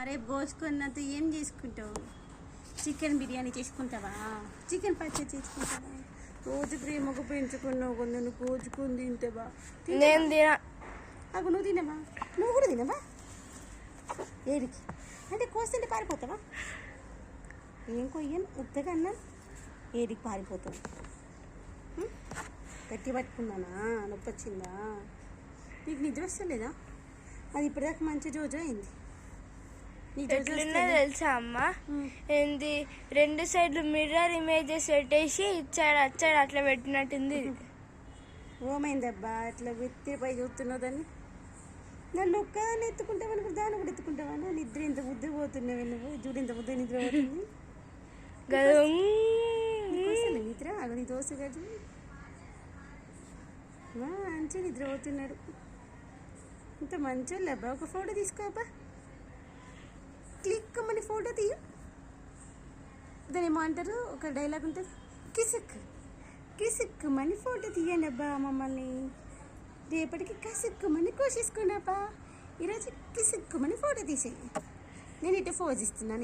రేపు కోసుకున్నంత ఏం చేసుకుంటావు? చికెన్ బిర్యానీ చేసుకుంటావా? చికెన్ పచ్చడి చేసుకుంటావా? రోజు ప్రేమకు పెంచుకున్నావు కొంత నువ్వు కోచుకుని తింటావా? నేను తినా. నాకు నువ్వు తినవా? నువ్వు కూడా తినవా? ఏడికి అంటే కోస్తుంటే పారిపోతావా? ఏం కొయ్యను ఉత్తగా అన్నా ఏడికి పారిపోతావు? గట్టి పట్టుకున్నానా? నొప్పి వచ్చిందా? నీకు నిద్ర వస్తలేదా? అది ఇప్పటిదాకా మంచి జోజో అయింది. ఎట్లున్నా తెలుసా అమ్మ? ఏంది 2 సైడ్లు మిర్రర్ ఇమేజెస్ పెట్టేసి ఇచ్చాడు అచ్చాడు అట్లా పెట్టినట్టుంది. ఓమైందబ్బా అట్లా పై చూస్తున్నావు దాన్ని? నన్ను ఒక్కదాన్ని ఎత్తుకుంటావా? అనుకో దాన్ని కూడా ఎత్తుకుంటావా? నిద్ర ఇంత బుద్ధి పోతున్నావు నువ్వు. చూడు ఇంత బుద్ధి నిద్ర పోతుంది నిద్ర. అవి నీ దోశ కాదు మంచిగా నిద్ర పోతున్నాడు. ఇంత మంచోళ్ళు అబ్బా. ఒక ఫోటో తీసుకోబ్బా. క్లిక్ మన ఫోటో తీయ. దాని ఏమో అంటారు, ఒక డైలాగ్ ఉంటుంది, కిసుక్ కిసుక్ మని ఫోటో తీయండి అబ్బా మమ్మల్ని. రేపటికి కసుక్కుమని కోసేసుకోండి అబ్బా. ఈరోజు కిసుక్కుమని ఫోటో తీసేయి. నేను ఇటు ఫోజ్ ఇస్తున్నాను.